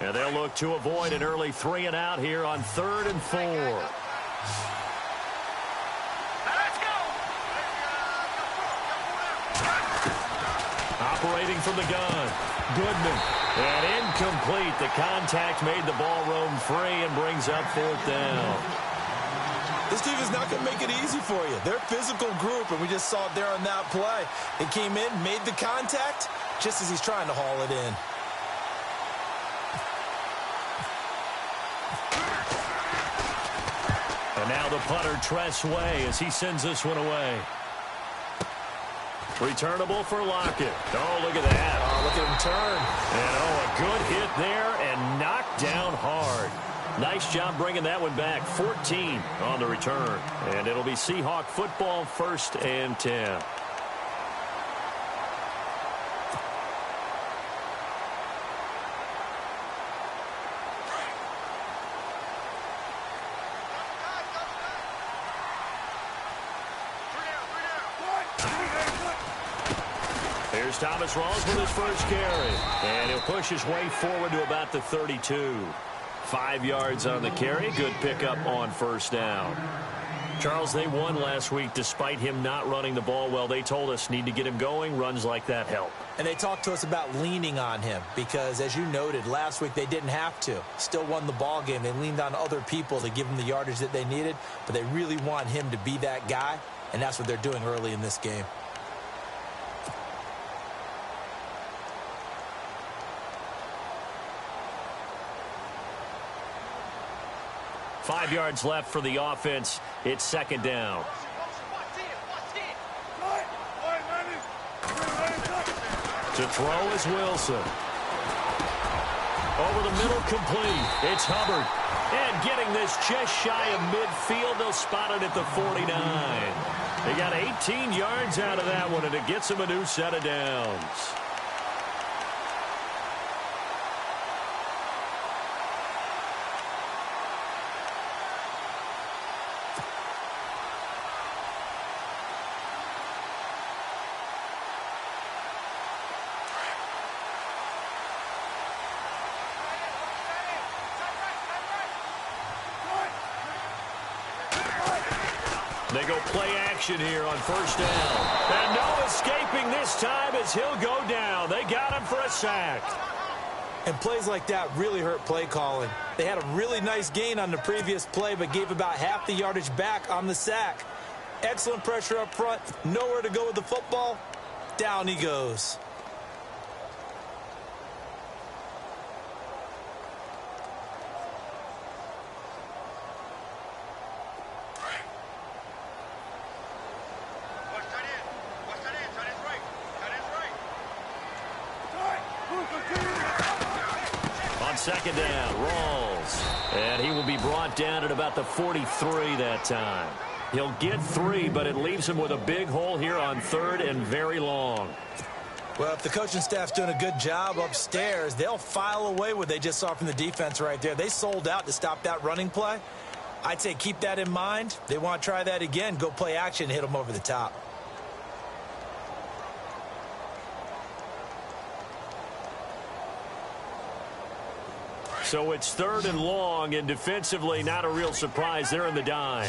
And they'll look to avoid an early 3 and out here on 3rd and 4. Operating from the gun. Goodman. And incomplete. The contact made the ball roam free and brings up 4th down. This team is not going to make it easy for you. They're a physical group, and we just saw it there on that play. They came in, made the contact, just as he's trying to haul it in. And now the punter, Tress Way, as he sends this one away. Returnable for Lockett. Oh, look at that. Oh, look at him turn. And, a good hit there and knocked down hard. Nice job bringing that one back. 14 on the return. And it'll be Seahawk football, 1st and 10. Here's Thomas Rawls with his first carry. And he'll push his way forward to about the 32. 5 yards on the carry. Good pickup on 1st down. Charles, they won last week despite him not running the ball well. They told us need to get him going. Runs like that help. And they talked to us about leaning on him because, as you noted, last week they didn't have to. Still won the ball game. They leaned on other people to give them the yardage that they needed, but they really want him to be that guy, and that's what they're doing early in this game. Five yards left for the offense. It's 2nd down. To throw is Wilson. Over the middle, complete. It's Hubbard. And getting this just shy of midfield. They'll spot it at the 49. They got 18 yards out of that one, and it gets them a new set of downs. They go play action here on 1st down. And no escaping this time as he'll go down. They got him for a sack. And plays like that really hurt play calling. They had a really nice gain on the previous play, but gave about half the yardage back on the sack. Excellent pressure up front. Nowhere to go with the football. Down he goes. On 2nd down, Rawls. And he will be brought down at about the 43 that time. He'll get 3, but it leaves him with a big hole here on 3rd and very long. Well, if the coaching staff's doing a good job upstairs, they'll file away what they just saw from the defense right there. They sold out to stop that running play. I'd say keep that in mind. They want to try that again. Go play action and hit them over the top. So it's 3rd and long, and defensively not a real surprise. They're in the dime.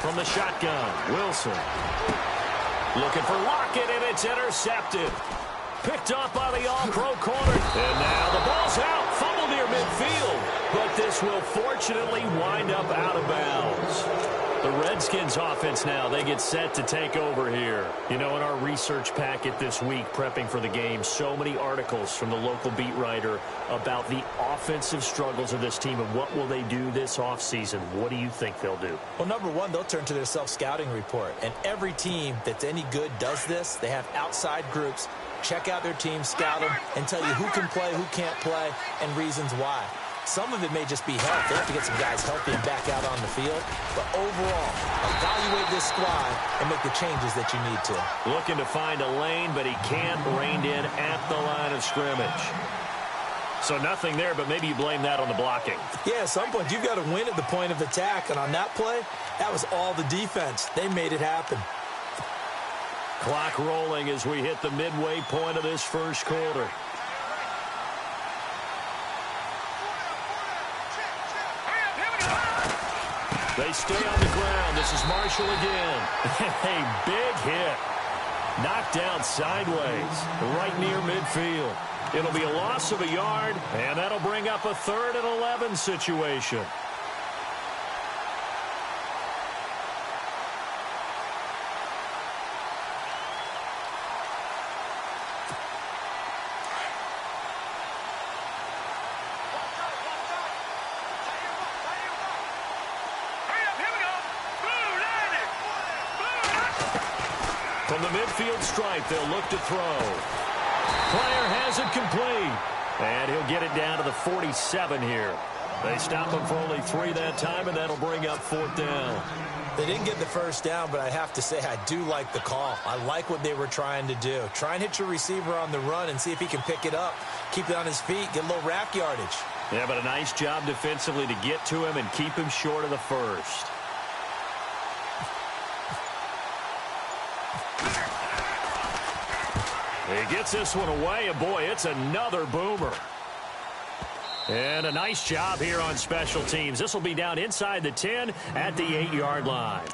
From the shotgun, Wilson. Looking for Lockett, and it's intercepted. Picked up by the all-pro corner. And now the ball's out. Fumble near midfield. But this will fortunately wind up out of bounds. The Redskins offense now, they get set to take over here. You know, in our research packet this week, prepping for the game, so many articles from the local beat writer about the offensive struggles of this team and what will they do this offseason. What do you think they'll do? Well, number one, they'll turn to their self-scouting report. And every team that's any good does this. They have outside groups. Check out their team, scout them, and tell you who can play, who can't play, and reasons why. Some of it may just be health. They have to get some guys healthy and back out on the field. But overall, evaluate this squad and make the changes that you need to. Looking to find a lane, but he can't. Reined in at the line of scrimmage. So nothing there, but maybe you blame that on the blocking. Yeah, at some point, you've got to win at the point of attack. And on that play, that was all the defense. They made it happen. Clock rolling as we hit the midway point of this first quarter. They stay on the ground. This is Marshall again. A big hit. Knocked down sideways, right near midfield. It'll be a loss of a yard, and that'll bring up a 3rd and 11 situation. From the midfield stripe, they'll look to throw. Player has it complete. And he'll get it down to the 47 here. They stop him for only 3 that time, and that'll bring up 4th down. They didn't get the first down, but I have to say I do like the call. I like what they were trying to do. Try and hit your receiver on the run and see if he can pick it up. Keep it on his feet, get a little rack yardage. Yeah, but a nice job defensively to get to him and keep him short of the first. He gets this one away, and boy, it's another boomer. And a nice job here on special teams. This will be down inside the 10 at the 8-yard line.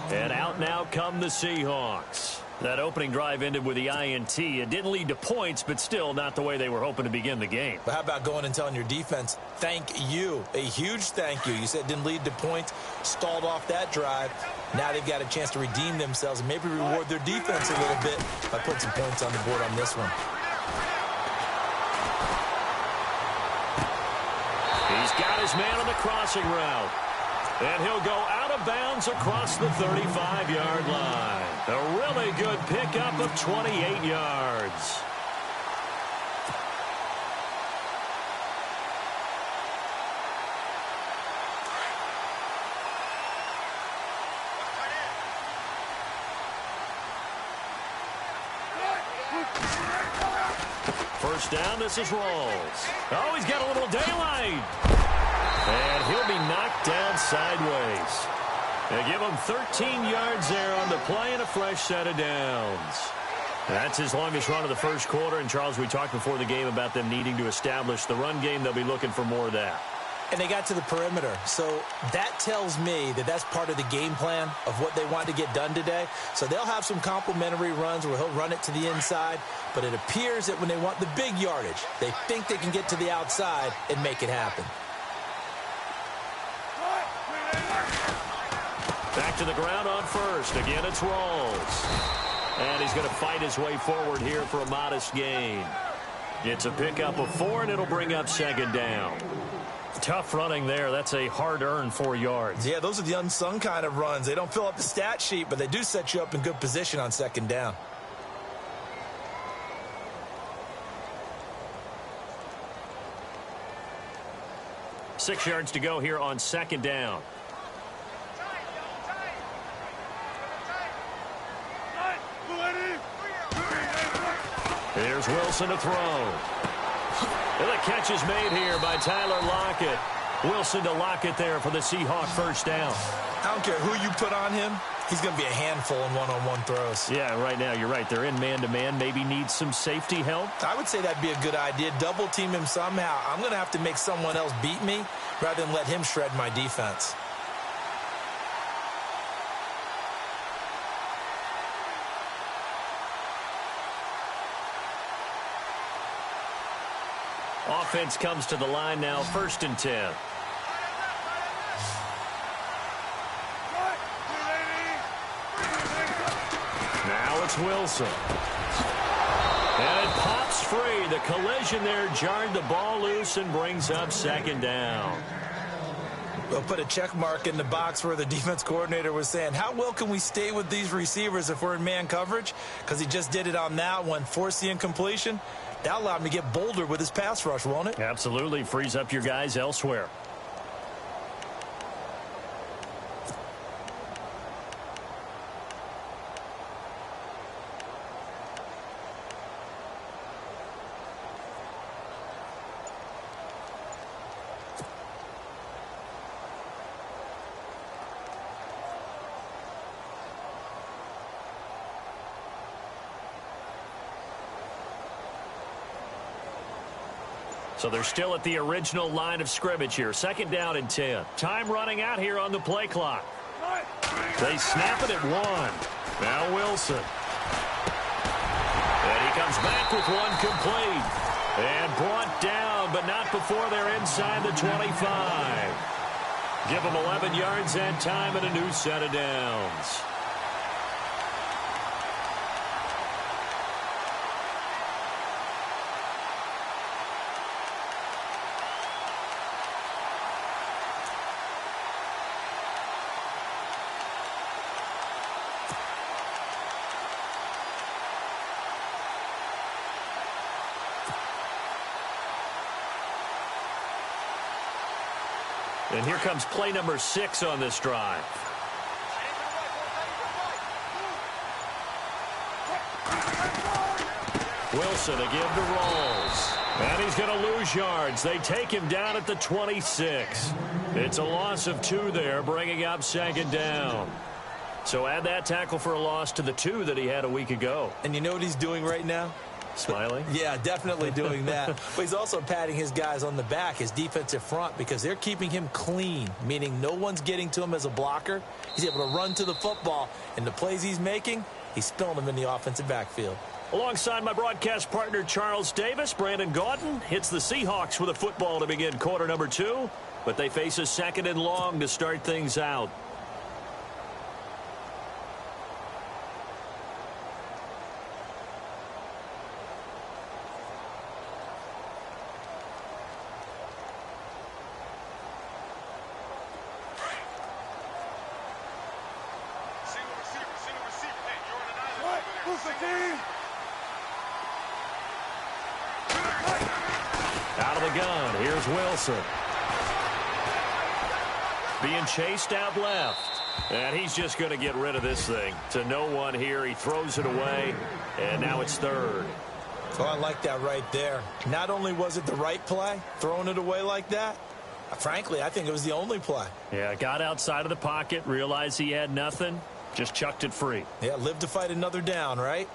And out now come the Seahawks. That opening drive ended with the INT. It didn't lead to points, but still not the way they were hoping to begin the game. But how about going and telling your defense, thank you, a huge thank you. You said it didn't lead to points, stalled off that drive. Now they've got a chance to redeem themselves and maybe reward their defense a little bit by putting some points on the board on this one. He's got his man on the crossing route. And he'll go out of bounds across the 35-yard line. A really good pickup of 28 yards. First down, this is Rawls. Oh, he's got a little daylight. And he'll be knocked down sideways. They give him 13 yards there on the play and a fresh set of downs. That's his longest run of the first quarter. And, Charles, we talked before the game about them needing to establish the run game. They'll be looking for more of that. And they got to the perimeter. So that tells me that that's part of the game plan of what they want to get done today. So they'll have some complementary runs where he'll run it to the inside. But it appears that when they want the big yardage, they think they can get to the outside and make it happen. Back to the ground on first. Again, it's Rawls. And he's going to fight his way forward here for a modest gain. It's a pickup of 4, and it'll bring up 2nd down. Tough running there. That's a hard-earned 4 yards. Yeah, those are the unsung kind of runs. They don't fill up the stat sheet, but they do set you up in good position on 2nd down. Six yards to go here on 2nd down. Here's Wilson to throw. And the catch is made here by Tyler Lockett. Wilson to Lockett there for the Seahawk first down. I don't care who you put on him. He's going to be a handful in one-on-one throws. Yeah, right now, you're right. They're in man-to-man. Maybe needs some safety help. I would say that'd be a good idea. Double team him somehow. I'm going to have to make someone else beat me rather than let him shred my defense. Offense comes to the line now, 1st and 10. Now it's Wilson. And it pops free. The collision there jarred the ball loose and brings up 2nd down. We'll put a check mark in the box where the defense coordinator was saying, how well can we stay with these receivers if we're in man coverage? Because he just did it on that one, forced the incompletion. That'll allow him to get bolder with his pass rush, won't it? Absolutely. Frees up your guys elsewhere. So they're still at the original line of scrimmage here. 2nd down and 10. Time running out here on the play clock. They snap it at 1. Now Wilson. And he comes back with one complete. And brought down, but not before they're inside the 25. Give them 11 yards and time and a new set of downs. And here comes play number 6 on this drive. Wilson again to Rawls. And he's going to lose yards. They take him down at the 26. It's a loss of 2 there, bringing up 2nd down. So add that tackle for a loss to the 2 that he had a week ago. And you know what he's doing right now? Smiling? Yeah, definitely doing that. But he's also patting his guys on the back, his defensive front, because they're keeping him clean, meaning no one's getting to him as a blocker. He's able to run to the football, and the plays he's making, he's spilling them in the offensive backfield. Alongside my broadcast partner, Charles Davis, Brandon Gaudin hits the Seahawks with a football to begin quarter number 2, but they face a 2nd and long to start things out. Out of the gun, here's Wilson. Being chased out left. And he's just going to get rid of this thing. To no one here, he throws it away, and now it's 3rd. Oh, I like that right there. Not only was it the right play, throwing it away like that, frankly, I think it was the only play. Yeah, got outside of the pocket, realized he had nothing, just chucked it free. Yeah, live to fight another down, right?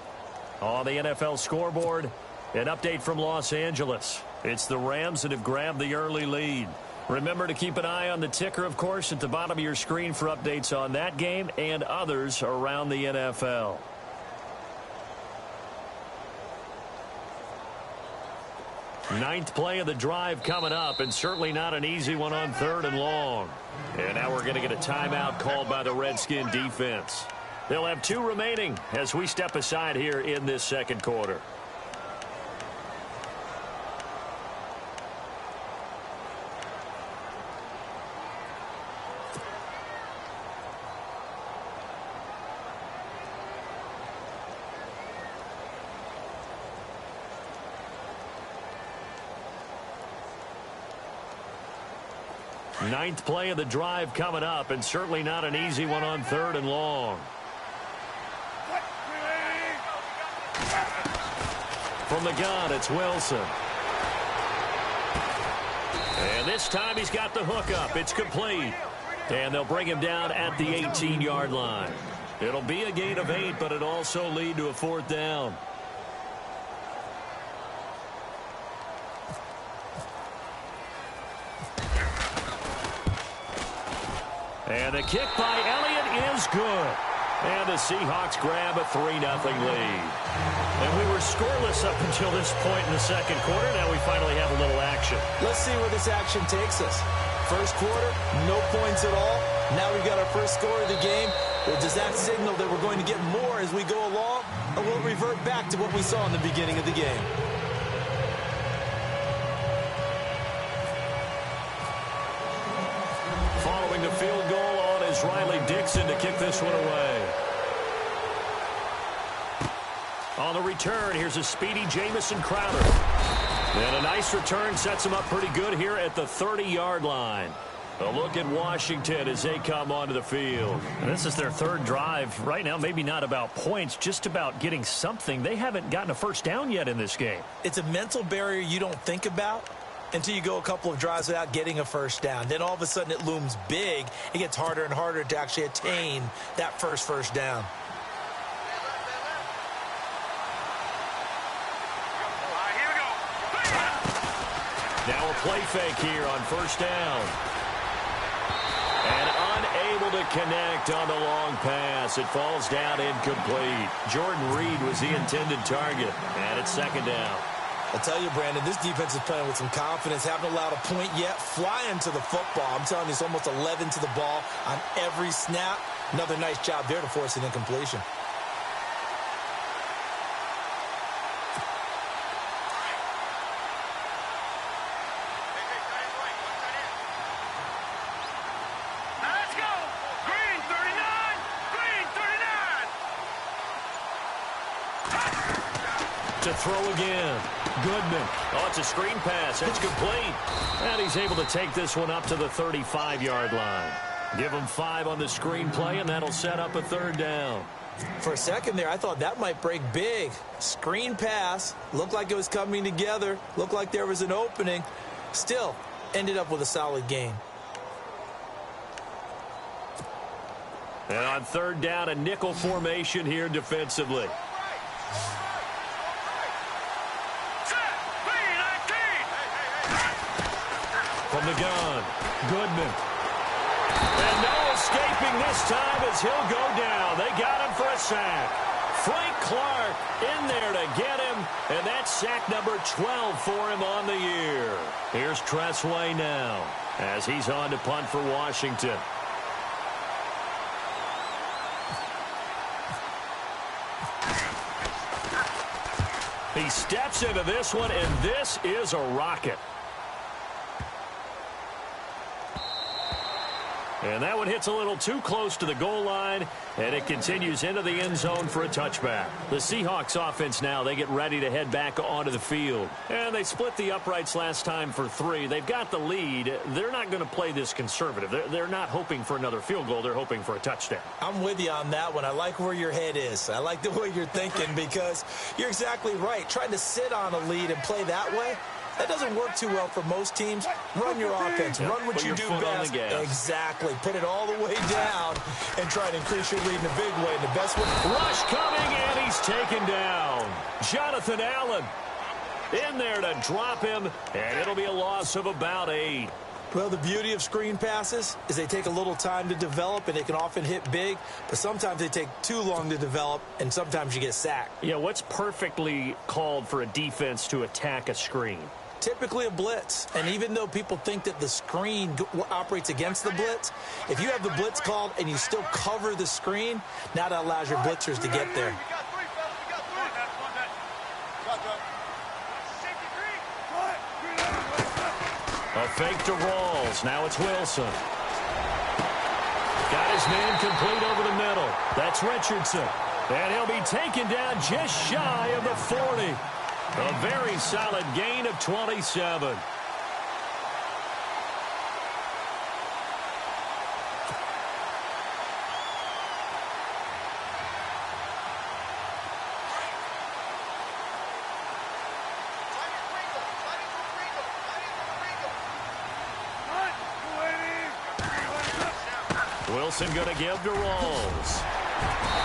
On the NFL scoreboard, an update from Los Angeles. It's the Rams that have grabbed the early lead. Remember to keep an eye on the ticker, of course, at the bottom of your screen for updates on that game and others around the NFL. Ninth play of the drive coming up, and certainly not an easy one on 3rd and long. And now we're going to get a timeout called by the Redskin defense. They'll have 2 remaining as we step aside here in this 2nd quarter. Ninth play of the drive coming up, and certainly not an easy one on 3rd and long. From the gun, it's Wilson. And this time he's got the hook up. It's complete. And they'll bring him down at the 18-yard line. It'll be a gain of 8, but it'll also lead to a 4th down. And the kick by Elliott is good. And the Seahawks grab a 3-0 lead. And we were scoreless up until this point in the 2nd quarter. Now we finally have a little action. Let's see where this action takes us. First quarter, no points at all. Now we've got our first score of the game. Well, does that signal that we're going to get more as we go along? Or will it revert back to what we saw in the beginning of the game? Following the field goal on is Riley Dixon to kick this one away. On the return, here's a speedy Jamison Crowder. And a nice return sets him up pretty good here at the 30-yard line. A look at Washington as they come onto the field. And this is their 3rd drive. Right now, maybe not about points, just about getting something. They haven't gotten a first down yet in this game. It's a mental barrier you don't think about until you go a couple of drives without getting a first down. Then all of a sudden it looms big. It gets harder and harder to actually attain that first down. Now a play fake here on first down. And unable to connect on the long pass. It falls down incomplete. Jordan Reed was the intended target. And it's second down. I tell you, Brandon, this defense is playing with some confidence. Haven't allowed a point yet. Flying to the football. I'm telling you, it's almost 11 to the ball on every snap. Another nice job there to force an incompletion. To throw again. Goodman. Oh, it's a screen pass. It's complete. And he's able to take this one up to the 35-yard line. Give him 5 on the screen play, and that'll set up a third down. For a second there, I thought that might break big. Screen pass. Looked like it was coming together. Looked like there was an opening. Still, ended up with a solid gain. And on third down, a nickel formation here defensively. From the gun, Goodman. And no escaping this time as he'll go down. They got him for a sack. Frank Clark in there to get him, and that's sack number 12 for him on the year. Here's Tressway now as he's on to punt for Washington. He steps into this one, and this is a rocket. And that one hits a little too close to the goal line, and it continues into the end zone for a touchback. The Seahawks offense now, they get ready to head back onto the field. And they split the uprights last time for 3. They've got the lead. They're not going to play this conservative. They're not hoping for another field goal. They're hoping for a touchdown. I'm with you on that one. I like where your head is. I like the way you're thinking because you're exactly right. Trying to sit on a lead and play that way, that doesn't work too well for most teams. Run your offense. Run what you do best. Exactly. Put it all the way down and try to increase your lead in a big way. And the best one. Rush coming, and he's taken down. Jonathan Allen in there to drop him, and it'll be a loss of about 8. Well, the beauty of screen passes is they take a little time to develop, and they can often hit big, but sometimes they take too long to develop, and sometimes you get sacked. Yeah, what's perfectly called for a defense to attack a screen? Typically a blitz, and even though people think that the screen operates against the blitz, if you have the blitz called and you still cover the screen, now that allows your blitzers to get there. A fake to Rawls. Now it's Wilson. Got his man complete over the middle. That's Richardson. And he'll be taken down just shy of the 40. A very solid gain of 27. Wilson going to give to Rawls.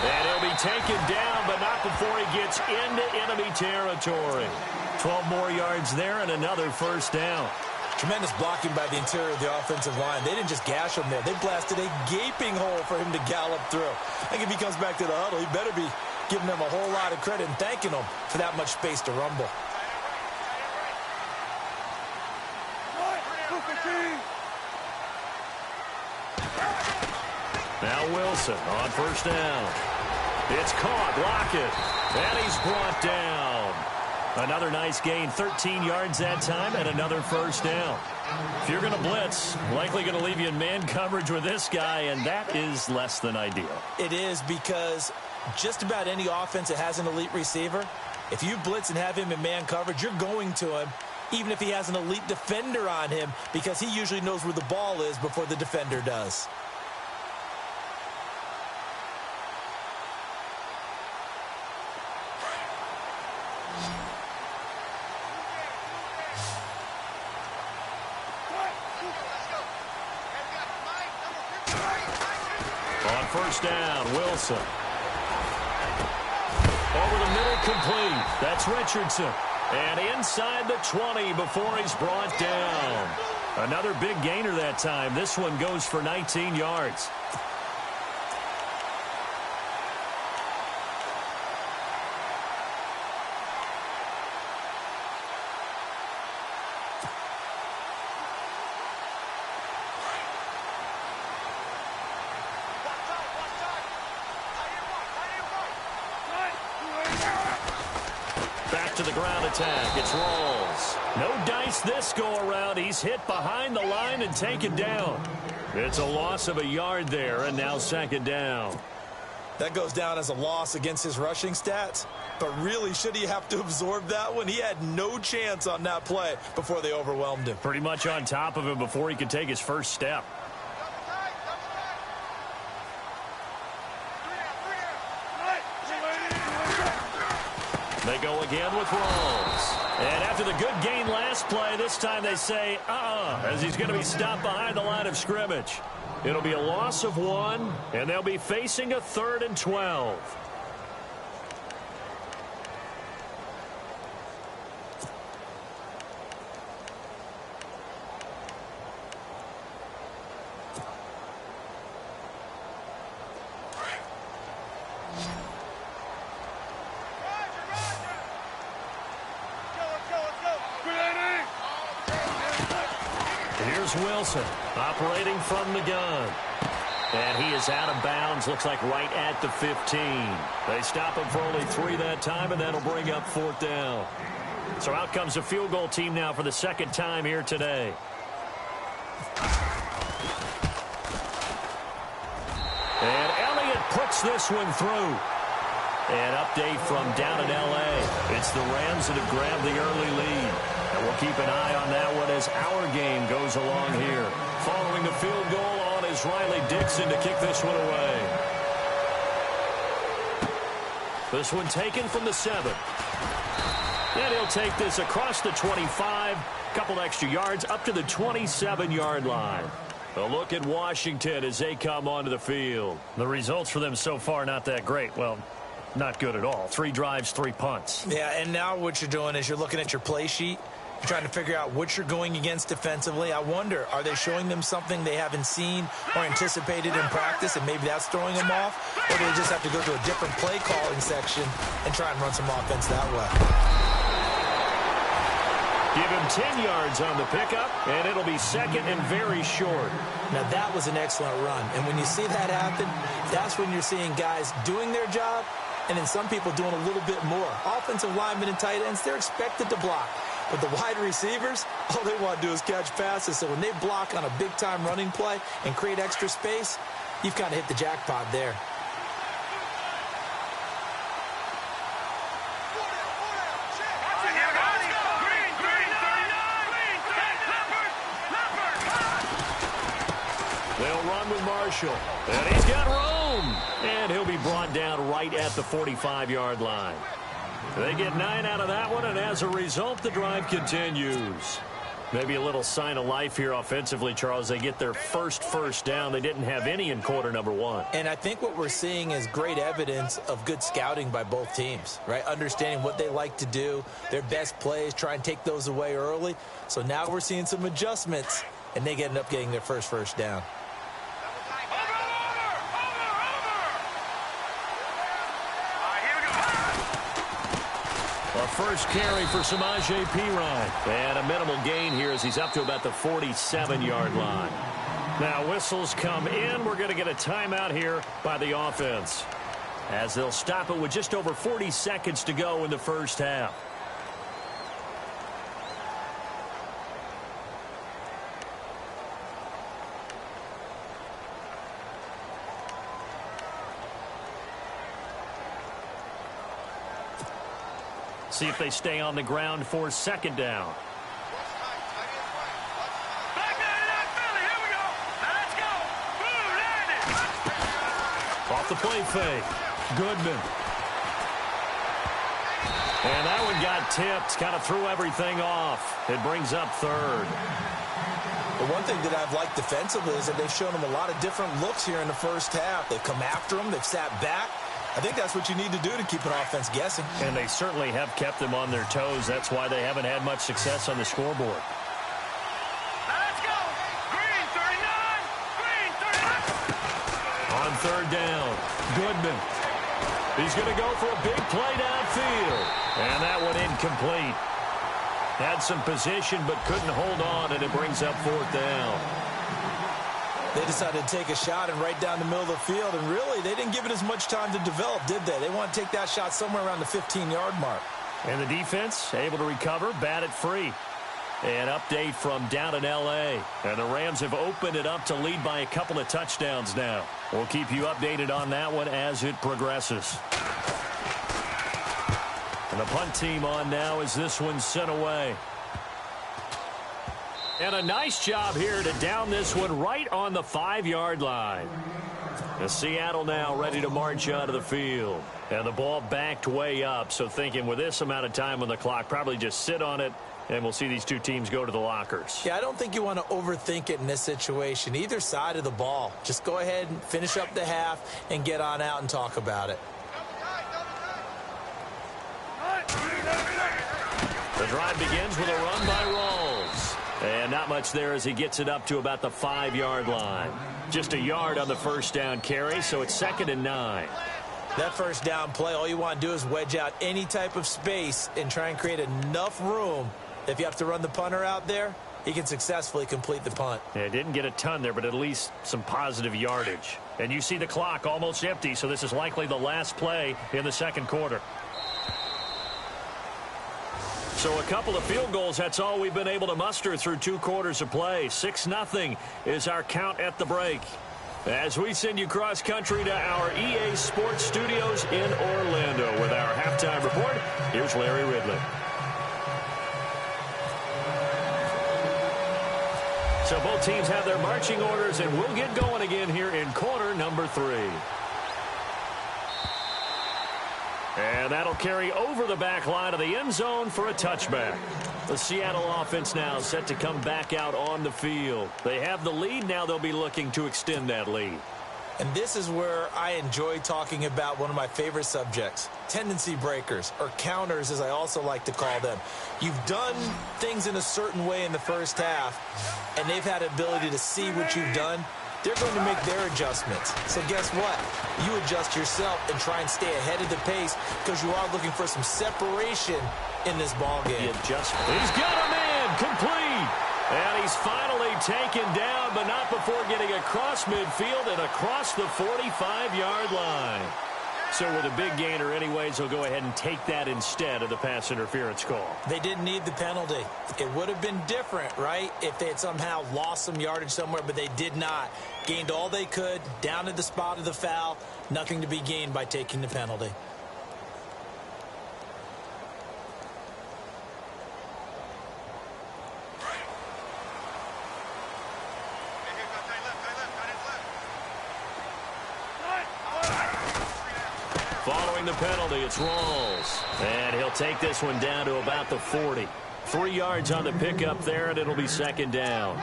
And he'll be taken down, but not before he gets into enemy territory. 12 more yards there and another first down. Tremendous blocking by the interior of the offensive line. They didn't just gash him there. They blasted a gaping hole for him to gallop through. I think if he comes back to the huddle, he better be giving them a whole lot of credit and thanking them for that much space to rumble. Now Wilson on first down. It's caught. Lockett. And he's brought down. Another nice gain. 13 yards that time and another first down. If you're going to blitz, likely going to leave you in man coverage with this guy, and that is less than ideal. It is because just about any offense that has an elite receiver, if you blitz and have him in man coverage, you're going to him, even if he has an elite defender on him, because he usually knows where the ball is before the defender does. On first down, Wilson. Over the middle, complete. That's Richardson. And inside the 20 before he's brought down. Another big gainer that time. This one goes for 19 yards. Back to the ground attack. It's Rawls. No dice this go-around. He's hit behind the line and taken down. It's a loss of a yard there, and now second down. That goes down as a loss against his rushing stats. But really, should he have to absorb that one? He had no chance on that play before they overwhelmed him. Pretty much on top of him before he could take his first step. They go again with Rawls. And after the good gain last play, this time they say, as he's going to be stopped behind the line of scrimmage. It'll be a loss of 1, and they'll be facing a 3rd and 12. Wilson operating from the gun. And he is out of bounds, looks like right at the 15. They stop him for only 3 that time, and that'll bring up 4th down. So out comes a field goal team now for the second time here today. And Elliott puts this one through. An update from down in L.A. It's the Rams that have grabbed the early lead. And we'll keep an eye on that one as our game goes along here. Following the field goal on is Riley Dixon to kick this one away. This one taken from the 7. And he'll take this across the 25. Couple extra yards up to the 27-yard line. A look at Washington as they come onto the field. The results for them so far not that great. Well, not good at all. 3 drives, 3 punts. Yeah, and now what you're doing is you're looking at your play sheet. You're trying to figure out what you're going against defensively. I wonder, are they showing them something they haven't seen or anticipated in practice, and maybe that's throwing them off? Or do they just have to go to a different play calling section and try and run some offense that way? Give him 10 yards on the pickup, and it'll be second and very short. Now, that was an excellent run. And when you see that happen, that's when you're seeing guys doing their job, and then some people doing a little bit more. Offensive linemen and tight ends, they're expected to block. But the wide receivers, all they want to do is catch passes. So when they block on a big-time running play and create extra space, you've kind of hit the jackpot there. They'll run with Marshall. And he's got room. And he'll be brought down right at the 45-yard line. They get 9 out of that one, and as a result, the drive continues. Maybe a little sign of life here offensively, Charles. They get their first down. They didn't have any in quarter number 1. And I think what we're seeing is great evidence of good scouting by both teams, right? Understanding what they like to do, their best plays, try and take those away early. So now we're seeing some adjustments, and they end up getting their first down. First carry for Samaje Perine. And a minimal gain here as he's up to about the 47-yard line. Now whistles come in. We're going to get a timeout here by the offense, as they'll stop it with just over 40 seconds to go in the first half. See if they stay on the ground for second down. Off the play fake. Goodman. And that one got tipped. Kind of threw everything off. It brings up 3rd. The one thing that I've liked defensively is that they've shown them a lot of different looks here in the first half. They've come after them. They've sat back. I think that's what you need to do to keep an offense guessing. And they certainly have kept them on their toes. That's why they haven't had much success on the scoreboard. Let's go! Green 39! Green 39! On third down, Goodman. He's going to go for a big play downfield. And that one incomplete. Had some position but couldn't hold on, and it brings up fourth down. They decided to take a shot and right down the middle of the field, and really, they didn't give it as much time to develop, did they? They want to take that shot somewhere around the 15-yard mark. And the defense able to recover, bat it free. An update from down in L.A. And the Rams have opened it up to lead by a couple of touchdowns now. We'll keep you updated on that one as it progresses. And the punt team on now as this one's sent away. And a nice job here to down this one right on the 5-yard line. The Seattle now ready to march onto the field. And the ball backed way up, so thinking with this amount of time on the clock, probably just sit on it, and we'll see these two teams go to the lockers. Yeah, I don't think you want to overthink it in this situation. Either side of the ball. Just go ahead and finish up the half and get on out and talk about it. The drive begins with a run by Rawls. And not much there as he gets it up to about the 5-yard line. Just a yard on the first down carry, so it's 2nd and 9. That first down play, all you want to do is wedge out any type of space and try and create enough room. If you have to run the punter out there, he can successfully complete the punt. Yeah, didn't get a ton there, but at least some positive yardage. And you see the clock almost empty, so this is likely the last play in the second quarter. So a couple of field goals, that's all we've been able to muster through 2 quarters of play. 6-0 is our count at the break. As we send you cross-country to our EA Sports Studios in Orlando with our halftime report, here's Larry Ridley. So both teams have their marching orders, and we'll get going again here in quarter number 3. And that'll carry over the back line of the end zone for a touchback. The Seattle offense now set to come back out on the field. They have the lead. Now they'll be looking to extend that lead. And this is where I enjoy talking about one of my favorite subjects, tendency breakers, or counters as I also like to call them. You've done things in a certain way in the first half, and they've had the ability to see what you've done. They're going to make their adjustments. So guess what? You adjust yourself and try and stay ahead of the pace because you are looking for some separation in this ball game. He's got a man complete. And he's finally taken down, but not before getting across midfield and across the 45-yard line. So with a big gainer anyways, he'll go ahead and take that instead of the pass interference call. They didn't need the penalty. It would have been different, right, if they had somehow lost some yardage somewhere, but they did not. Gained all they could, down at the spot of the foul. Nothing to be gained by taking the penalty. Following the penalty, it's Rawls. And he'll take this one down to about the 40. 3 yards on the pickup there, and it'll be 2nd down.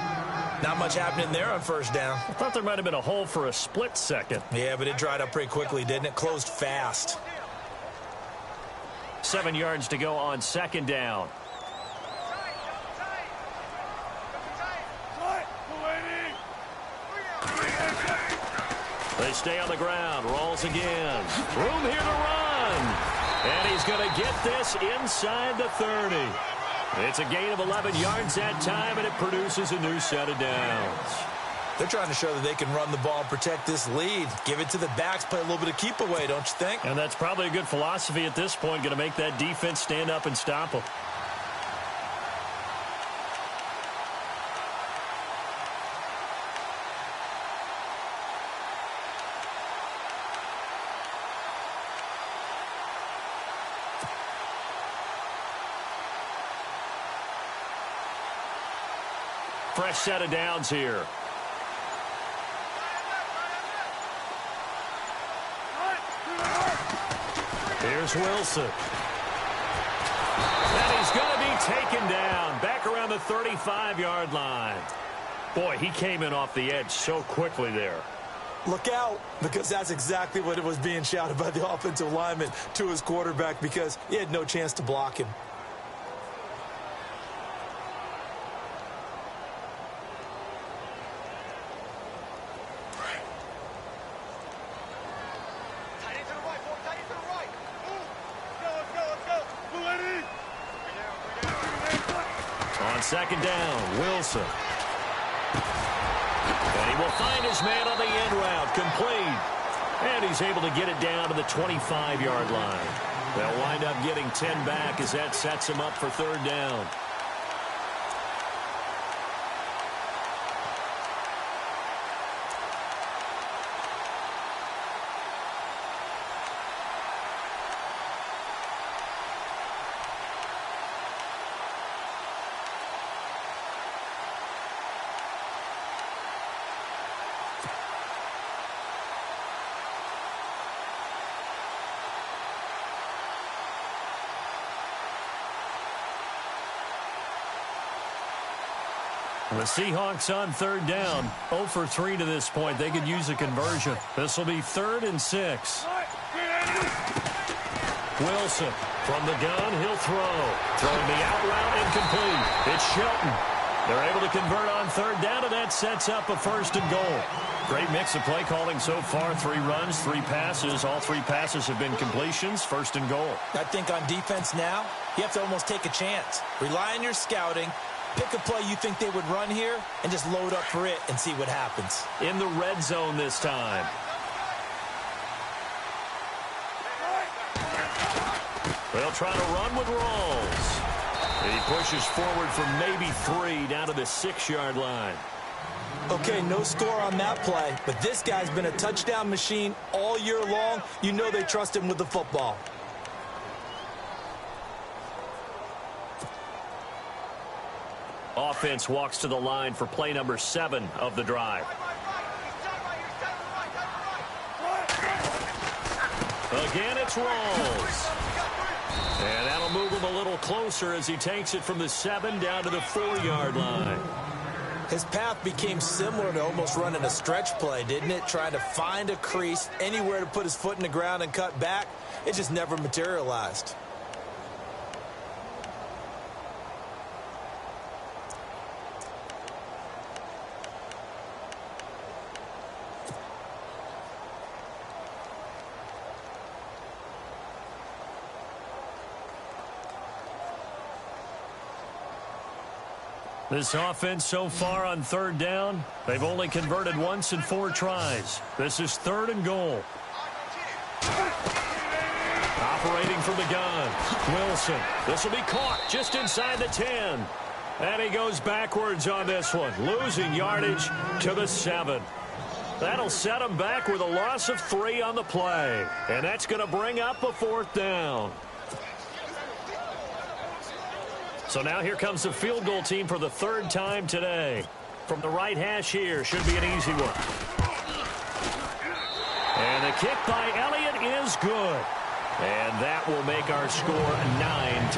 Not much happening there on first down. I thought there might have been a hole for a split second. Yeah, but it dried up pretty quickly, didn't it? Closed fast. 7 yards to go on 2nd down. They stay on the ground. Rawls again. Room here to run. And he's going to get this inside the 30. It's a gain of 11 yards that time, and it produces a new set of downs. They're trying to show that they can run the ball and protect this lead. Give it to the backs, play a little bit of keep away, don't you think? And that's probably a good philosophy at this point, going to make that defense stand up and stop them. Fresh set of downs here. Here's Wilson. And he's going to be taken down back around the 35-yard line. Boy, he came in off the edge so quickly there. Look out, because that's exactly what it was being shouted by the offensive lineman to his quarterback because he had no chance to block him. On second down, Wilson. And he will find his man on the end route, complete. And he's able to get it down to the 25-yard line. They'll wind up getting 10 back as that sets him up for third down. The Seahawks on third down, 0 for 3 to this point. They could use a conversion. This will be 3rd and 6. Wilson from the gun, he'll throw. Throwing the out route incomplete. It's Shelton. They're able to convert on third down, and that sets up a 1st and goal. Great mix of play calling so far. 3 runs, 3 passes. All 3 passes have been completions. 1st and goal. I think on defense now, you have to almost take a chance. Rely on your scouting. Pick a play you think they would run here and just load up for it and see what happens. In the red zone this time. They'll try to run with Rawls. And he pushes forward for maybe 3 down to the 6-yard line. Okay, no score on that play, but this guy's been a touchdown machine all year long. You know they trust him with the football. Offense walks to the line for play number 7 of the drive. Again, it's Rawls. And that'll move him a little closer as he takes it from the 7 down to the 4-yard line. His path became similar to almost running a stretch play, didn't it? Trying to find a crease, anywhere to put his foot in the ground and cut back. It just never materialized. This offense so far on third down, they've only converted once in 4 tries. This is 3rd and goal. Operating from the gun, Wilson. This will be caught just inside the 10. And he goes backwards on this one, losing yardage to the 7. That'll set him back with a loss of 3 on the play. And that's going to bring up a 4th down. So now here comes the field goal team for the 3rd time today. From the right hash here, should be an easy one. And the kick by Elliott is good. And that will make our score 9-0.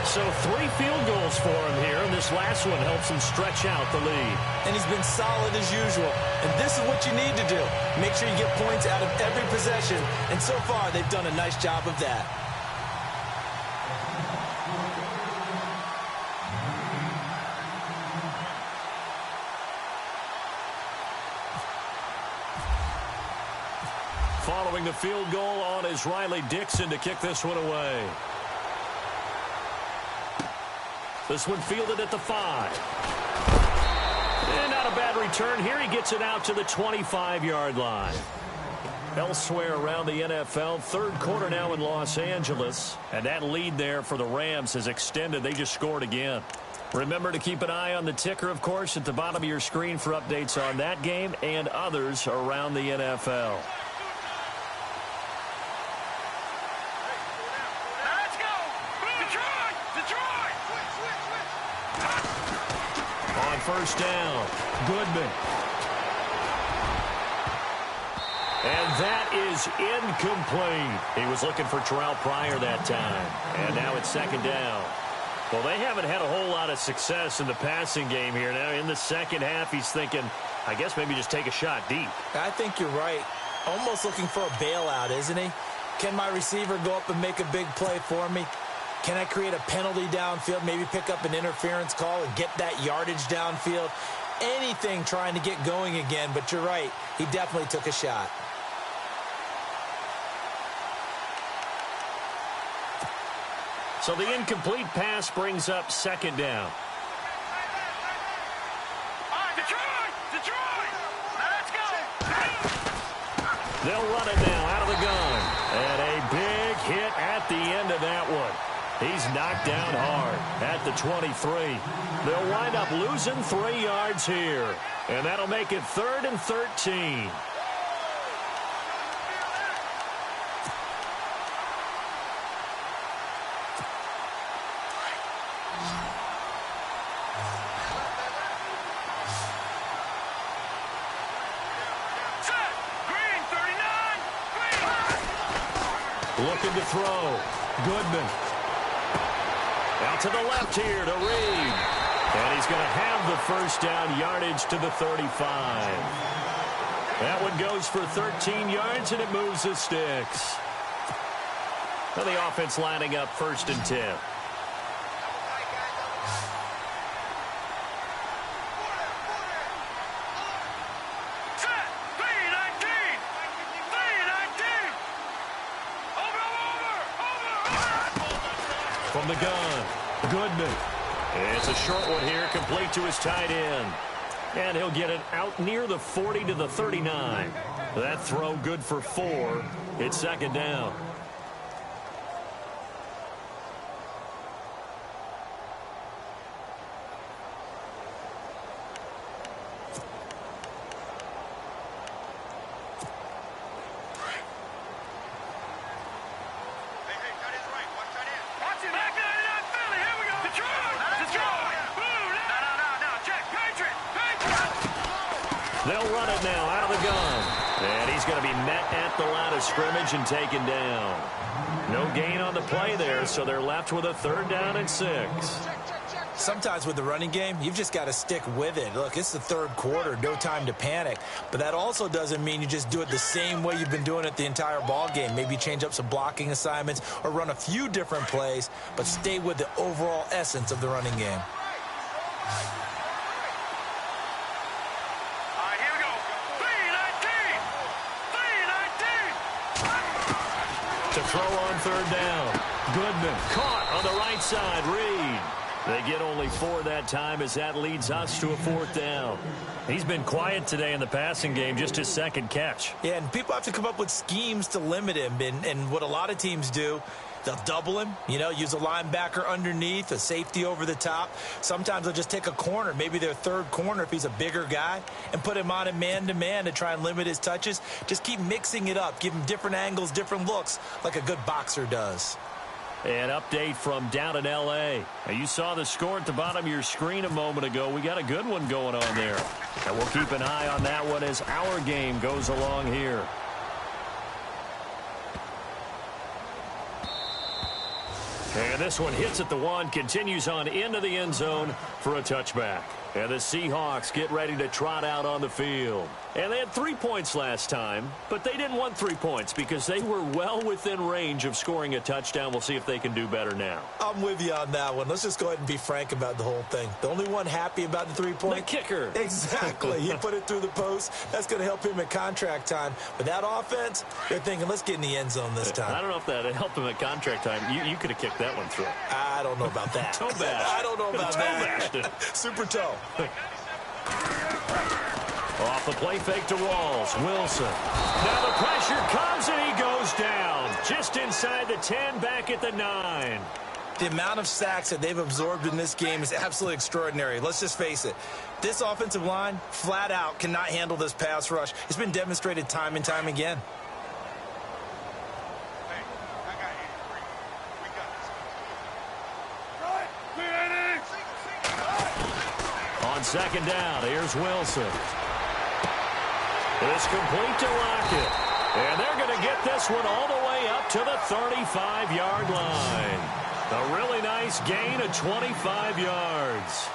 So 3 field goals for him here, and this last one helps him stretch out the lead. And he's been solid as usual. And this is what you need to do. Make sure you get points out of every possession. And so far, they've done a nice job of that. Following the field goal on is Riley Dixon to kick this one away. This one fielded at the 5. And not a bad return here. He gets it out to the 25-yard line. Elsewhere around the NFL, 3rd quarter now in Los Angeles. And that lead there for the Rams has extended. They just scored again. Remember to keep an eye on the ticker, of course, at the bottom of your screen for updates on that game and others around the NFL. On 1st down, Goodman. And that is incomplete. He was looking for Terrell Pryor that time. And now it's 2nd down. Well, they haven't had a whole lot of success in the passing game here. Now, in the second half, he's thinking, I guess maybe just take a shot deep. I think you're right. Almost looking for a bailout, isn't he? Can my receiver go up and make a big play for me? Can I create a penalty downfield, maybe pick up an interference call and get that yardage downfield? Anything trying to get going again, but you're right. He definitely took a shot. So the incomplete pass brings up second down. Detroit! Let's go! They'll run it now out of the gun. And a big hit at the end of that one. He's knocked down hard at the 23. They'll wind up losing 3 yards here. And that'll make it 3rd and 13. Looking to throw. Goodman. Out to the left here to Reed. And he's going to have the first down yardage to the 35. That one goes for 13 yards, and it moves the sticks. Well, the offense lining up 1st and 10. From the gun, Goodman. It's a short one here, complete to his tight end. And he'll get it out near the 40 to the 39. That throw good for 4. It's second down. They'll run it now out of the gun. And he's going to be met at the line of scrimmage and taken down. No gain on the play there, so they're left with a 3rd down and 6. Sometimes with the running game, you've just got to stick with it. Look, it's the 3rd quarter, no time to panic. But that also doesn't mean you just do it the same way you've been doing it the entire ball game. Maybe change up some blocking assignments or run a few different plays, but stay with the overall essence of the running game. To throw on 3rd down. Goodman caught on the right side. Reed. They get only 4 that time as that leads us to a 4th down. He's been quiet today in the passing game, just his 2nd catch. Yeah, and people have to come up with schemes to limit him. And what a lot of teams do, they'll double him, use a linebacker underneath, a safety over the top. Sometimes they'll just take a corner, maybe their 3rd corner if he's a bigger guy, and put him on a man-to-man to try and limit his touches. Just keep mixing it up, give him different angles, different looks, like a good boxer does. An update from down in L.A. Now, you saw the score at the bottom of your screen a moment ago. We got a good one going on there. And we'll keep an eye on that one as our game goes along here. And this one hits at the 1, continues on into the end zone for a touchback. And the Seahawks get ready to trot out on the field. And they had 3 points last time, but they didn't want 3 points because they were well within range of scoring a touchdown. We'll see if they can do better now. I'm with you on that one. Let's just go ahead and be frank about the whole thing. The only one happy about the 3-point? The kicker. Exactly. He put it through the post. That's going to help him at contract time. But that offense, they're thinking, let's get in the end zone this time. I don't know if that helped him at contract time. You could have kicked that one through. I don't know about that. Toe bash. I don't know about that. Toe bashed. Super toe. Off the play fake to Walls. Wilson. Now the pressure comes and he goes down. Just inside the 10, back at the 9. The amount of sacks that they've absorbed in this game is absolutely extraordinary. Let's just face it. This offensive line, flat out, cannot handle this pass rush. It's been demonstrated time and time again. On 2nd down, here's Wilson. It's complete to Lockett. And they're going to get this one all the way up to the 35-yard line. A really nice gain of 25 yards.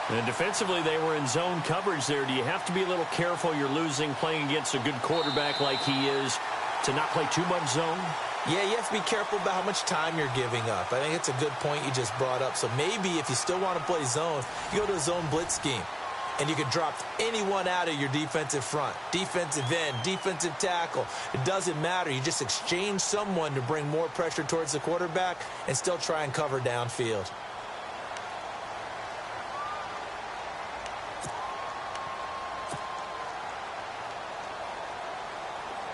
And defensively, they were in zone coverage there. Do you have to be a little careful you're losing playing against a good quarterback like he is to not play too much zone? Yeah, you have to be careful about how much time you're giving up. I think it's a good point you just brought up. So maybe if you still want to play zone, you go to a zone blitz scheme. And you can drop anyone out of your defensive front. Defensive end, defensive tackle. It doesn't matter. You just exchange someone to bring more pressure towards the quarterback and still try and cover downfield.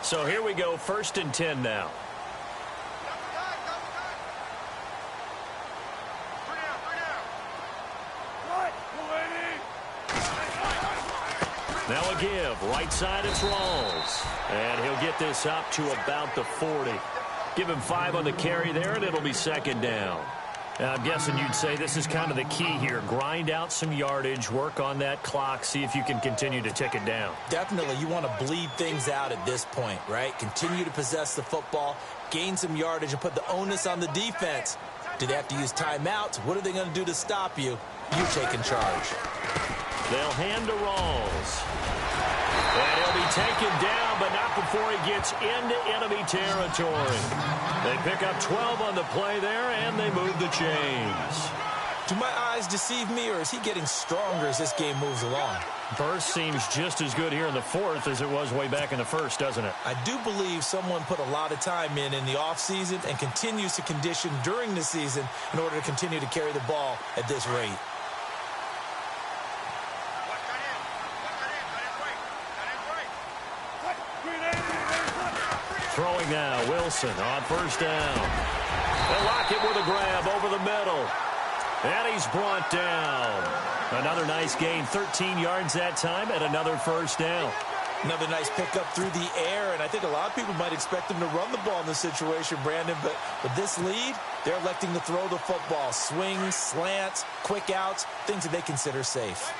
So here we go, 1st and 10 now. Now a give, right side it's Rawls. And he'll get this up to about the 40. Give him 5 on the carry there, and it'll be 2nd down. Now, I'm guessing you'd say this is kind of the key here. Grind out some yardage, work on that clock, see if you can continue to tick it down. Definitely, you want to bleed things out at this point, right? Continue to possess the football, gain some yardage, and put the onus on the defense. Do they have to use timeouts? What are they going to do to stop you? You take in charge. They'll hand to Rawls. And he'll be taken down, but not before he gets into enemy territory. They pick up 12 on the play there, and they move the chains. Do my eyes deceive me, or is he getting stronger as this game moves along? Burst seems just as good here in the 4th as it was way back in the 1st, doesn't it? I do believe someone put a lot of time in the offseason and continues to condition during the season in order to continue to carry the ball at this rate. Throwing now, Wilson on 1st down. They'll lock it with a grab over the middle. And he's brought down. Another nice gain, 13 yards that time, and another 1st down. Another nice pickup through the air, and I think a lot of people might expect him to run the ball in this situation, Brandon, but with this lead, they're electing to throw the football. Swings, slants, quick outs, things that they consider safe.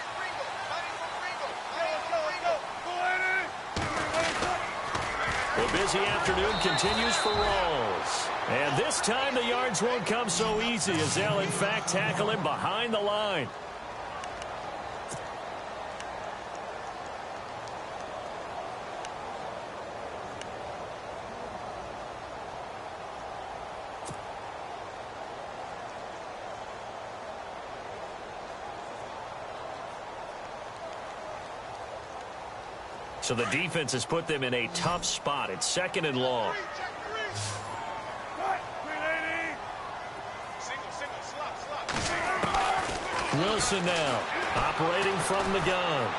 The busy afternoon continues for Rawls. And this time the yards won't come so easy as they'll, in fact, tackle him behind the line. So the defense has put them in a tough spot. It's 2nd and long. Wilson now operating from the gun.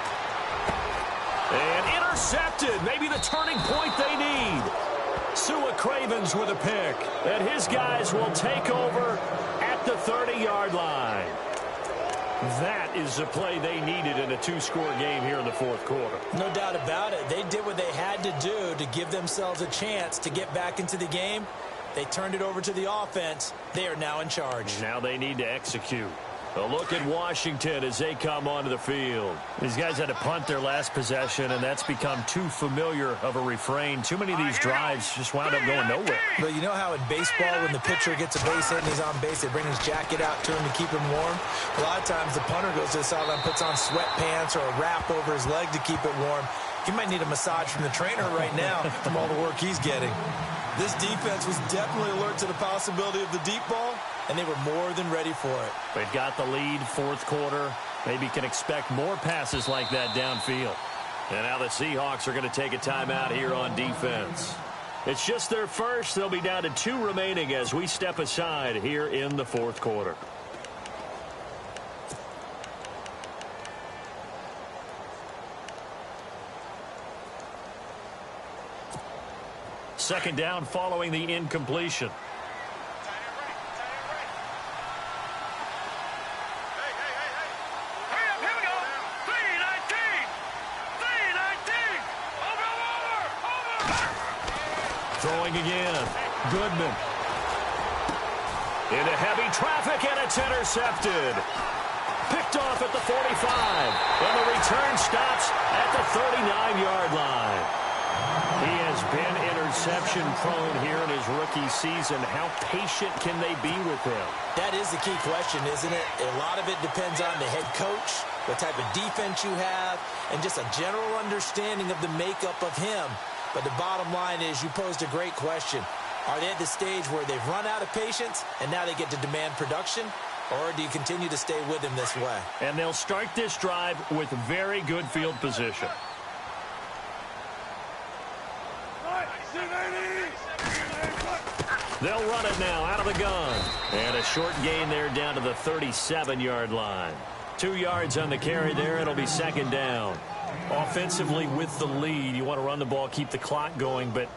And intercepted. Maybe the turning point they need. Sua Cravens with a pick. And his guys will take over at the 30-yard line. That is the play they needed in a 2-score game here in the 4th quarter. No doubt about it. They did what they had to do to give themselves a chance to get back into the game. They turned it over to the offense. They are now in charge. Now they need to execute. A look at Washington as they come onto the field. These guys had to punt their last possession, and that's become too familiar of a refrain. Too many of these drives just wound up going nowhere. But you know how in baseball, when the pitcher gets a base hit and he's on base, they bring his jacket out to him to keep him warm? A lot of times the punter goes to the sideline, puts on sweatpants or a wrap over his leg to keep it warm. He might need a massage from the trainer right now from all the work he's getting. This defense was definitely alert to the possibility of the deep ball, and they were more than ready for it. They've got the lead, 4th quarter. Maybe can expect more passes like that downfield. And now the Seahawks are going to take a timeout here on defense. It's just their first. They'll be down to 2 remaining as we step aside here in the 4th quarter. Second down following the incompletion. Throwing again. Goodman. Into heavy traffic, and it's intercepted. Picked off at the 45. And the return stops at the 39-yard line. He has been interception prone here in his rookie season. How patient can they be with him? That is the key question, isn't it? A lot of it depends on the head coach, what type of defense you have, and just a general understanding of the makeup of him. But the bottom line is, you posed a great question. Are they at the stage where they've run out of patience and now they get to demand production? Or do you continue to stay with him this way? And they'll start this drive with very good field position. They'll run it now out of the gun. And a short gain there down to the 37-yard line. 2 yards on the carry there. It'll be second down. Offensively with the lead, you want to run the ball, keep the clock going, but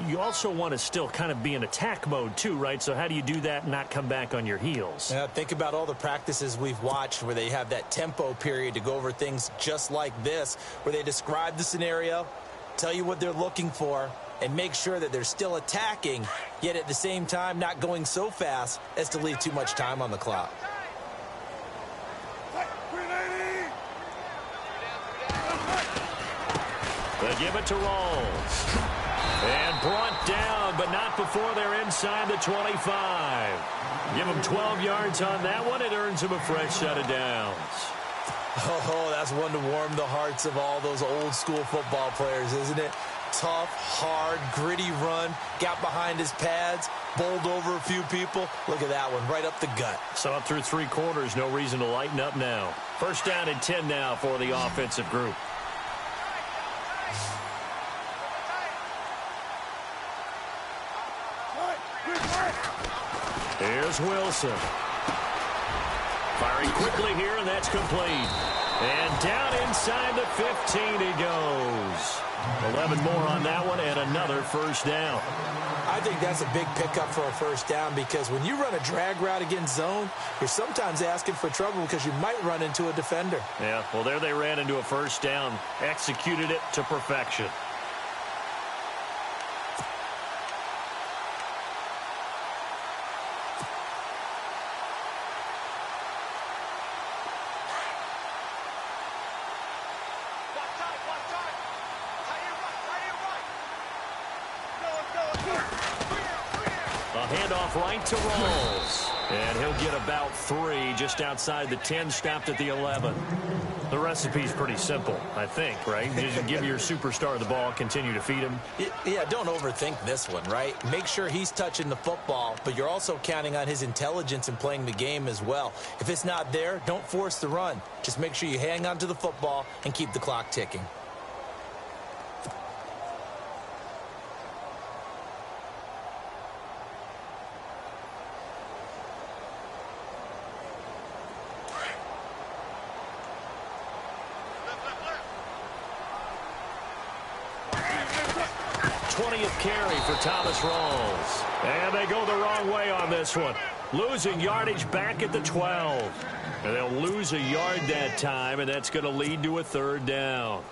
you also want to still kind of be in attack mode too, right? So how do you do that and not come back on your heels? Yeah, think about all the practices we've watched where they have that tempo period to go over things just like this, where they describe the scenario, tell you what they're looking for, and make sure that they're still attacking, yet at the same time not going so fast as to leave too much time on the clock. They give it to Rawls. And brought down, but not before they're inside the 25. Give them 12 yards on that one. It earns them a fresh set of downs. Oh, that's one to warm the hearts of all those old school football players, isn't it? Tough, hard, gritty run, got behind his pads, bowled over a few people. Look at that one, right up the gut. So up through 3 quarters, no reason to lighten up now. First down and 10 now for the offensive group. Here's Wilson. Firing quickly here, and that's complete. And down inside the 15 he goes. 11 more on that one, and another first down. I think that's a big pickup for a first down, because when you run a drag route against zone, you're sometimes asking for trouble because you might run into a defender. Yeah, well, there they ran into a first down, executed it to perfection. Handoff right to Rawls. And he'll get about 3 just outside the 10, stopped at the 11. The recipe's pretty simple, I think, right? You just give your superstar the ball, continue to feed him. Yeah, don't overthink this one, right? Make sure he's touching the football, but you're also counting on his intelligence in playing the game as well. If it's not there, don't force the run. Just make sure you hang on to the football and keep the clock ticking. Carry for Thomas Rawls. And they go the wrong way on this one. Losing yardage back at the 12. And they'll lose a yard that time, and that's going to lead to a third down.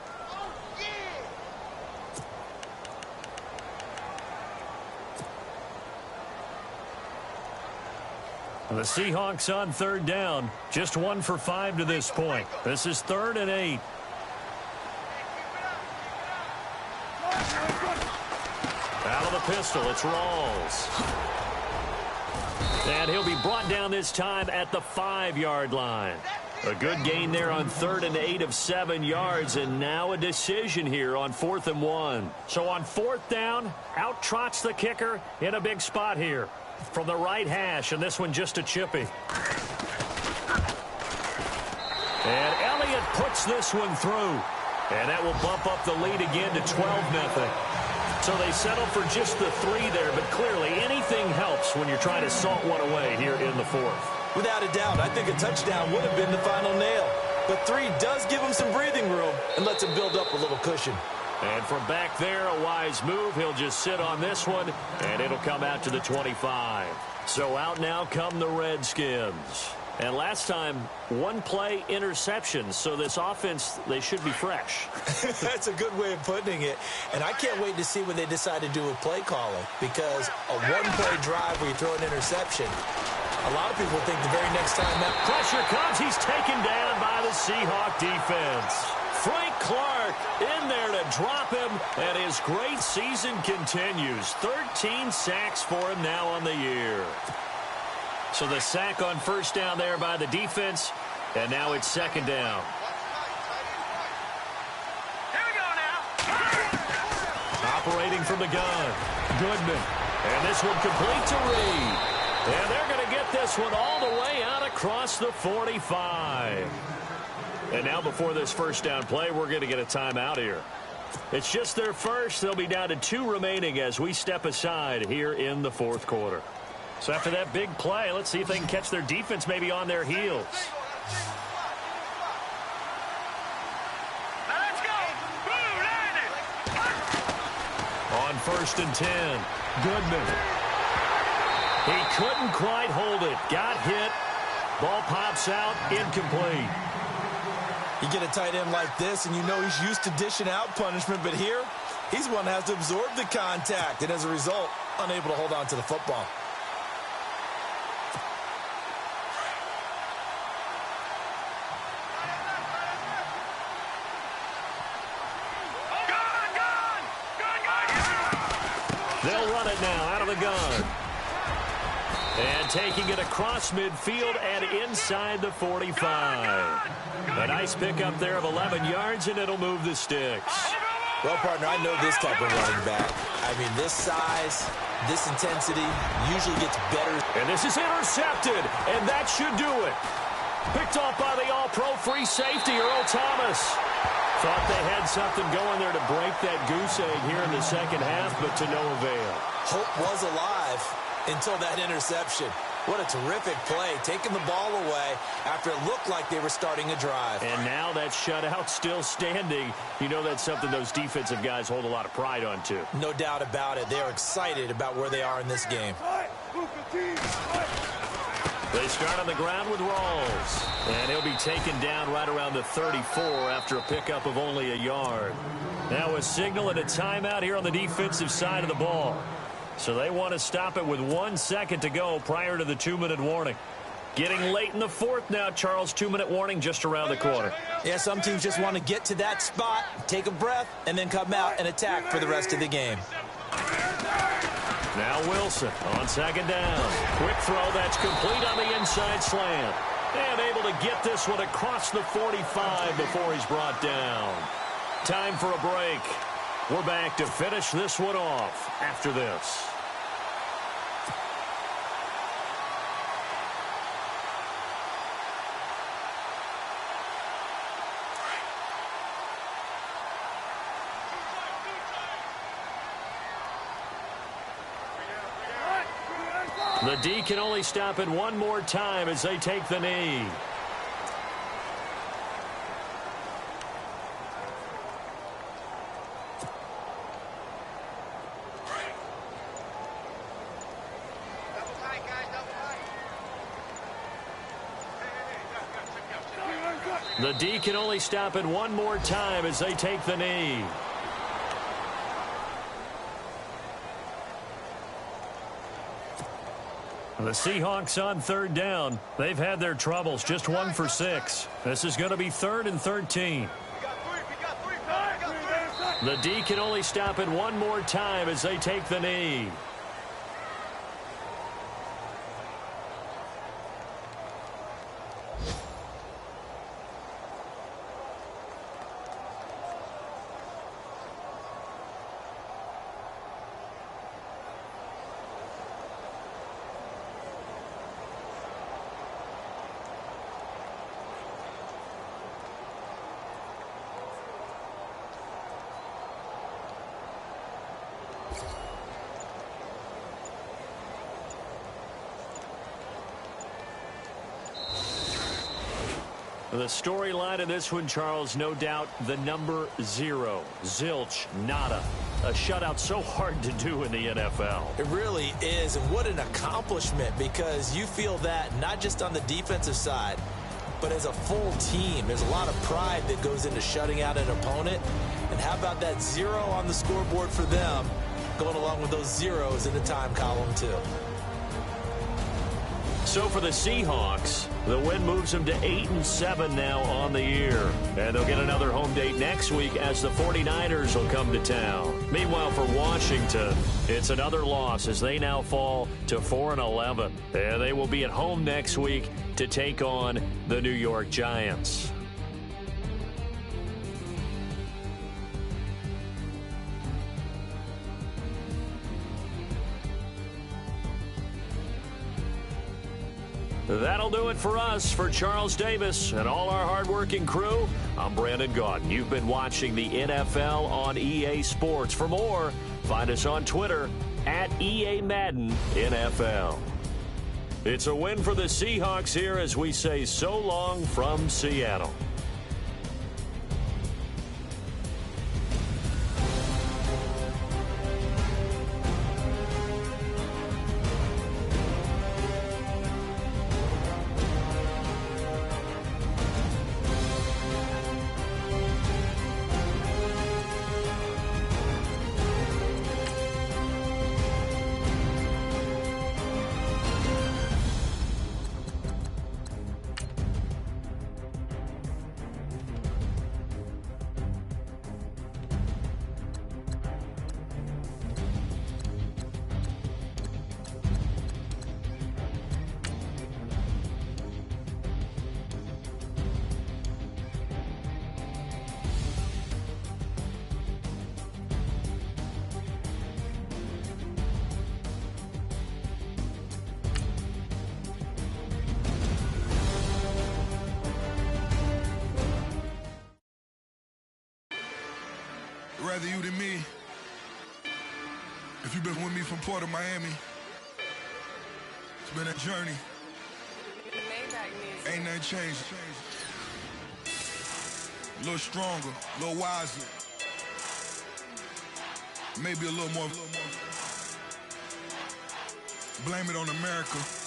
The Seahawks on third down. Just 1 for 5 to this point. This is 3rd and 8. Out of the pistol, it's Rawls. And he'll be brought down this time at the 5-yard line. A good gain there on 3rd and 8 of 7 yards, and now a decision here on 4th and 1. So on 4th down, out trots the kicker in a big spot here. From the right hash, and this one just a chippy. And Elliott puts this one through. And that will bump up the lead again to 12-0. So they settle for just the 3 there, but clearly anything helps when you're trying to salt one away here in the 4th. Without a doubt, I think a touchdown would have been the final nail. But 3 does give him some breathing room and lets him build up a little cushion. And from back there, a wise move. He'll just sit on this one, and it'll come out to the 25. So out now come the Redskins. And last time, 1-play interceptions. So this offense, they should be fresh. That's a good way of putting it. And I can't wait to see what they decide to do with play calling. Because a 1-play drive where you throw an interception, a lot of people think the very next time that pressure comes, he's taken down by the Seahawk defense. Frank Clark mark. In there to drop him, and his great season continues. 13 sacks for him now on the year. So the sack on first down there by the defense, and now it's second down. Here we go now. Operating from the gun, Goodman. And this one complete to Reed. And they're going to get this one all the way out across the 45. And now before this first down play, we're going to get a timeout here. It's just their first. They'll be down to 2 remaining as we step aside here in the fourth quarter. So after that big play, let's see if they can catch their defense maybe on their heels. Now let's go. Blue, line it. On first and 10, Goodman. He couldn't quite hold it. Got hit. Ball pops out. Incomplete. You get a tight end like this, and you know he's used to dishing out punishment, but here, he's one that has to absorb the contact, and as a result, unable to hold on to the football. They'll run it now out of the gun. And taking it across midfield and inside the 45. A nice pickup there of 11 yards, and it'll move the sticks. Well, partner, I know this type of running back. I mean, this size, this intensity usually gets better. And this is intercepted, and that should do it. Picked off by the all-pro free safety, Earl Thomas. Thought they had something going there to break that goose egg here in the second half, but to no avail. Hope was alive until that interception. What a terrific play, taking the ball away after it looked like they were starting a drive. And now that shutout still standing. You know that's something those defensive guys hold a lot of pride on, too. No doubt about it. They are excited about where they are in this game. They start on the ground with Rawls. And he'll be taken down right around the 34 after a pickup of only a yard. Now a signal and a timeout here on the defensive side of the ball. So they want to stop it with 1 second to go prior to the 2-minute warning. Getting late in the fourth now, Charles. 2-minute warning just around the corner. Yeah, some teams just want to get to that spot, take a breath, and then come out and attack for the rest of the game. Now Wilson on second down. Quick throw that's complete on the inside slant. And able to get this one across the 45 before he's brought down. Time for a break. We're back to finish this one off after this. The D can only stop it one more time as they take the knee. The D can only stop it one more time as they take the knee. The Seahawks on third down. They've had their troubles, just 1 for 6. This is going to be 3rd and 13. The D can only stop it one more time as they take the knee. The storyline of this one, Charles, no doubt the number 0. Zilch, nada. A shutout so hard to do in the NFL. It really is, and what an accomplishment, because you feel that not just on the defensive side, but as a full team. There's a lot of pride that goes into shutting out an opponent. And how about that 0 on the scoreboard for them, going along with those zeros in the time column, too. So for the Seahawks, the win moves them to 8-7 now on the year. And they'll get another home date next week as the 49ers will come to town. Meanwhile, for Washington, it's another loss as they now fall to 4-11. And they will be at home next week to take on the New York Giants. That'll do it for us. For Charles Davis and all our hardworking crew, I'm Brandon Gaudin. You've been watching the NFL on EA Sports. For more, find us on Twitter at EA Madden NFL. It's a win for the Seahawks here as we say so long from Seattle. Rather you than me. If you've been with me from Port of Miami, it's been a journey. Ain't nothing changed. A little stronger, a little wiser. Maybe a little more. Blame it on America.